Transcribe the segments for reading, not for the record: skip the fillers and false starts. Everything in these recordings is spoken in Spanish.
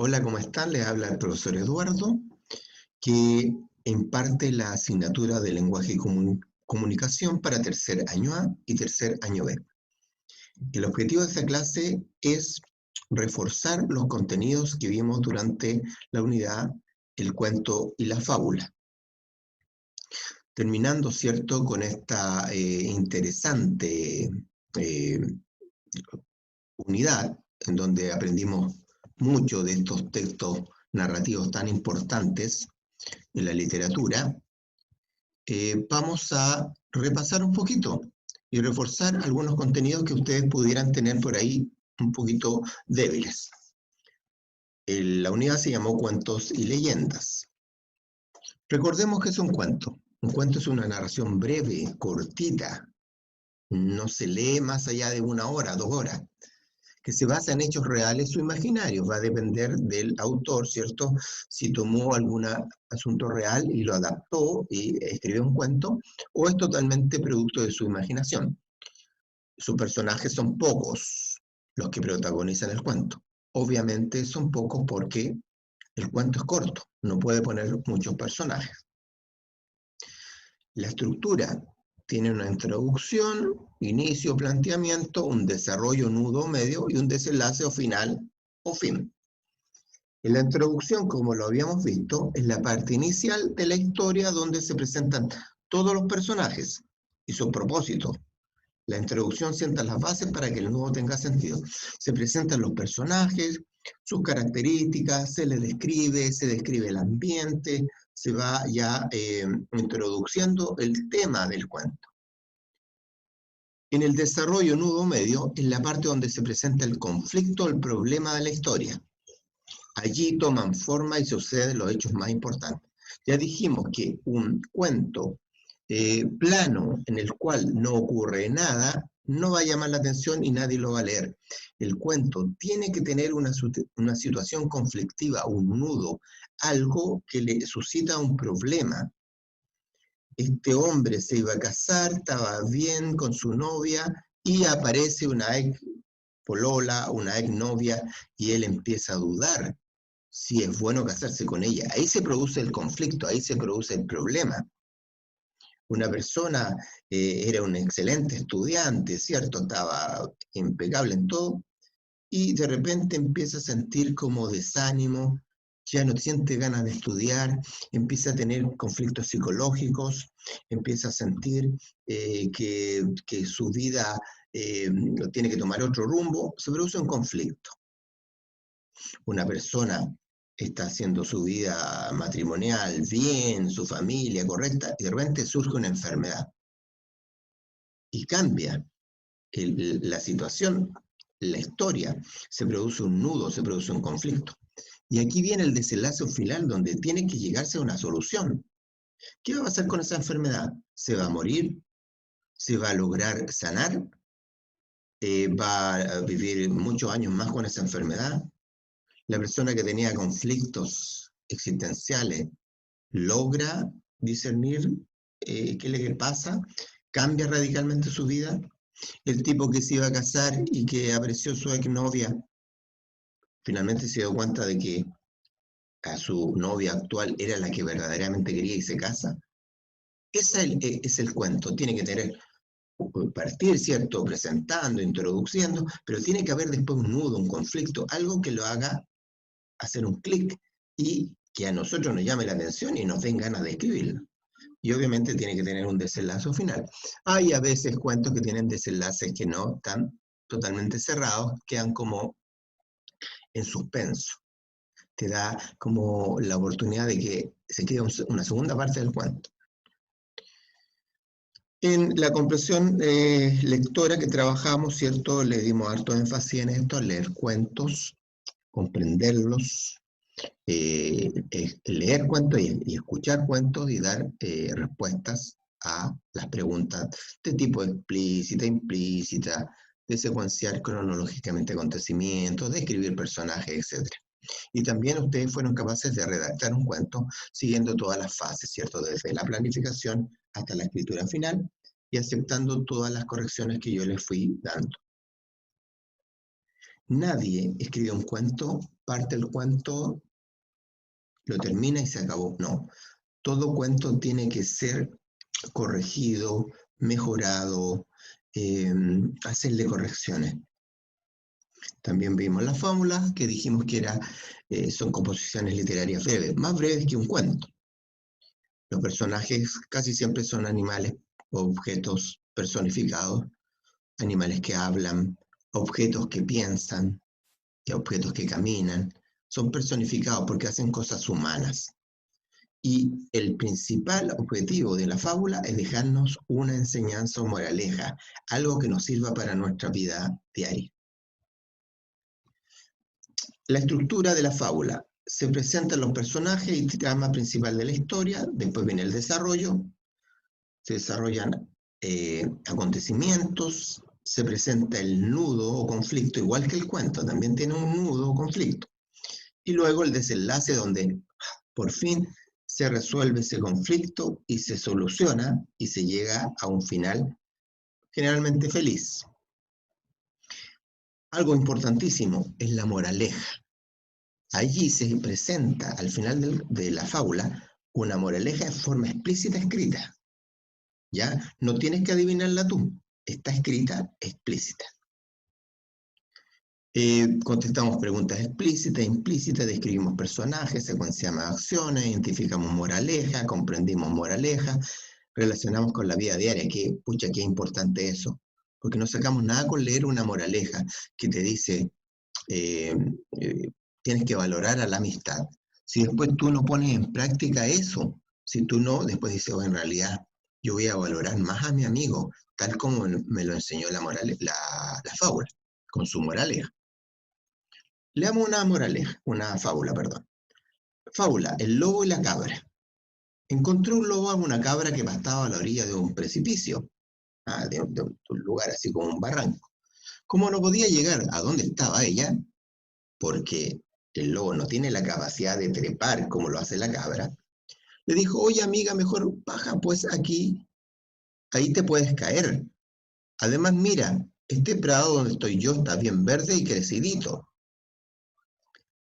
Hola, ¿cómo están? Les habla el profesor Eduardo, que imparte la asignatura de lenguaje y comunicación para tercer año A y tercer año B. El objetivo de esta clase es reforzar los contenidos que vimos durante la unidad, el cuento y la fábula. Terminando, ¿cierto?, con esta interesante eh, unidad, en donde aprendimos mucho de estos textos narrativos tan importantes en la literatura, vamos a repasar un poquito y reforzar algunos contenidos que ustedes pudieran tener por ahí un poquito débiles. La unidad se llamó Cuentos y Leyendas. Recordemos que es un cuento. Un cuento es una narración breve, cortita. No se lee más allá de 1 hora, 2 horas, que se basa en hechos reales o imaginarios. Va a depender del autor, ¿cierto? Si tomó algún asunto real y lo adaptó y escribió un cuento, o es totalmente producto de su imaginación. Sus personajes son pocos los que protagonizan el cuento. Obviamente son pocos porque el cuento es corto, no puede poner muchos personajes. La estructura tiene una introducción, inicio, planteamiento, un desarrollo, nudo, medio y un desenlace o final o fin. En la introducción, como lo habíamos visto, es la parte inicial de la historia donde se presentan todos los personajes y sus propósitos. La introducción sienta las bases para que el nudo tenga sentido. Se presentan los personajes, sus características, se describe el ambiente, se va ya introduciendo el tema del cuento. En el desarrollo nudo medio es la parte donde se presenta el conflicto, el problema de la historia. Allí toman forma y suceden los hechos más importantes. Ya dijimos que un cuento plano en el cual no ocurre nada no va a llamar la atención y nadie lo va a leer. El cuento tiene que tener una situación conflictiva, un nudo, algo que le suscita un problema. Este hombre se iba a casar, estaba bien con su novia y aparece una ex polola, una ex novia, y él empieza a dudar si es bueno casarse con ella. Ahí se produce el conflicto, ahí se produce el problema. Una persona era un excelente estudiante, ¿cierto? Estaba impecable en todo, y de repente empieza a sentir como desánimo, ya no siente ganas de estudiar, empieza a tener conflictos psicológicos, empieza a sentir que su vida tiene que tomar otro rumbo, se produce un conflicto. Una persona está haciendo su vida matrimonial bien, su familia correcta, y de repente surge una enfermedad y cambia la situación, la historia, se produce un nudo, se produce un conflicto. Y aquí viene el desenlace final donde tiene que llegarse a una solución. ¿Qué va a pasar con esa enfermedad? ¿Se va a morir? ¿Se va a lograr sanar? ¿Va a vivir muchos años más con esa enfermedad? La persona que tenía conflictos existenciales logra discernir qué es lo que pasa, cambia radicalmente su vida. El tipo que se iba a casar y que apareció su exnovia, finalmente se dio cuenta de que a su novia actual era la que verdaderamente quería y se casa. Ese es el cuento, tiene que tener, partir, ¿cierto?, presentando, introduciendo, pero tiene que haber después un nudo, un conflicto, algo que lo haga hacer un clic y que a nosotros nos llame la atención y nos den ganas de escribirlo. Y obviamente tiene que tener un desenlace final. Hay a veces cuentos que tienen desenlaces que no están totalmente cerrados, quedan como en suspenso. Te da como la oportunidad de que se quede una segunda parte del cuento. En la comprensión lectora que trabajamos, ¿cierto?, le dimos harto énfasis en esto, leer cuentos, comprenderlos, leer cuentos y escuchar cuentos y dar respuestas a las preguntas de tipo explícita, implícita, de secuenciar cronológicamente acontecimientos, de escribir personajes, etc. Y también ustedes fueron capaces de redactar un cuento siguiendo todas las fases, ¿cierto? Desde la planificación hasta la escritura final y aceptando todas las correcciones que yo les fui dando. Nadie escribe un cuento, parte el cuento, lo termina y se acabó. No, todo cuento tiene que ser corregido, mejorado, hacerle correcciones. También vimos las fábulas, que dijimos que son composiciones literarias breves, más breves que un cuento. Los personajes casi siempre son animales o objetos personificados, animales que hablan, objetos que piensan y objetos que caminan. Son personificados porque hacen cosas humanas. Y el principal objetivo de la fábula es dejarnos una enseñanza o moraleja, algo que nos sirva para nuestra vida diaria. La estructura de la fábula. Se presentan los personajes y trama principal de la historia, después viene el desarrollo, se desarrollan acontecimientos, se presenta el nudo o conflicto, igual que el cuento, también tiene un nudo o conflicto. Y luego el desenlace donde por fin se resuelve ese conflicto y se soluciona y se llega a un final generalmente feliz. Algo importantísimo es la moraleja. Allí se presenta al final de la fábula una moraleja en forma explícita escrita. ¿Ya? No tienes que adivinarla tú, está escrita explícita. Contestamos preguntas explícitas, implícitas, describimos personajes, secuenciamos acciones, identificamos moraleja, comprendimos moraleja, relacionamos con la vida diaria, que, pucha, qué importante eso, porque no sacamos nada con leer una moraleja que te dice, tienes que valorar a la amistad. Si después tú no pones en práctica eso, si tú no, después dices, oh, en realidad yo voy a valorar más a mi amigo, tal como me lo enseñó la fábula, con su moraleja. Leamos una fábula, perdón. Fábula, el lobo y la cabra. Encontró un lobo a una cabra que pastaba a la orilla de un precipicio, de un lugar así como un barranco. Como no podía llegar a donde estaba ella, porque el lobo no tiene la capacidad de trepar como lo hace la cabra, le dijo, oye amiga, mejor baja pues aquí, ahí te puedes caer. Además, mira, este prado donde estoy yo está bien verde y crecidito.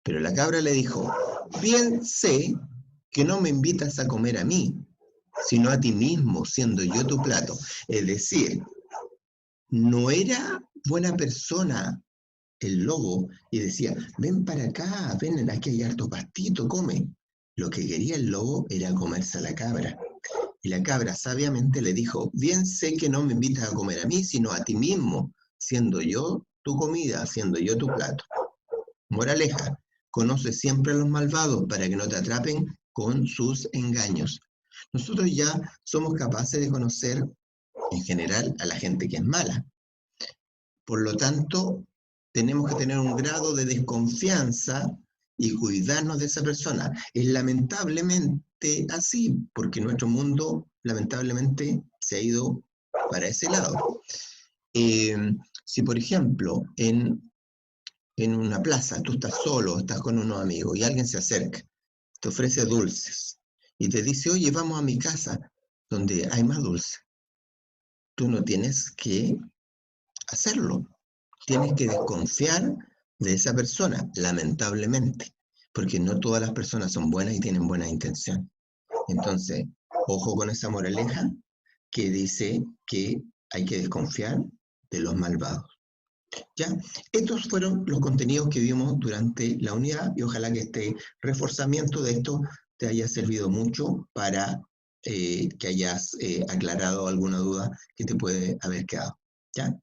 Pero la cabra le dijo, bien sé que no me invitas a comer a mí, sino a ti mismo, siendo yo tu plato. Es decir, no era buena persona el lobo y decía, ven para acá, ven, aquí hay harto pastito, come. Lo que quería el lobo era comerse a la cabra. Y la cabra sabiamente le dijo, bien sé que no me invitas a comer a mí, sino a ti mismo, siendo yo tu comida, siendo yo tu plato. Moraleja, conoce siempre a los malvados para que no te atrapen con sus engaños. Nosotros ya somos capaces de conocer en general a la gente que es mala. Por lo tanto, tenemos que tener un grado de desconfianza y cuidarnos de esa persona. Es lamentablemente así, porque nuestro mundo lamentablemente se ha ido para ese lado. Si por ejemplo en una plaza tú estás solo, estás con unos amigos y alguien se acerca, te ofrece dulces y te dice, oye, vamos a mi casa donde hay más dulce. Tú no tienes que hacerlo. Tienes que desconfiar de esa persona, lamentablemente, porque no todas las personas son buenas y tienen buena intención. Entonces, ojo con esa moraleja que dice que hay que desconfiar de los malvados. ¿Ya? Estos fueron los contenidos que vimos durante la unidad y ojalá que este reforzamiento de esto te haya servido mucho para que hayas aclarado alguna duda que te puede haber quedado. ¿Ya?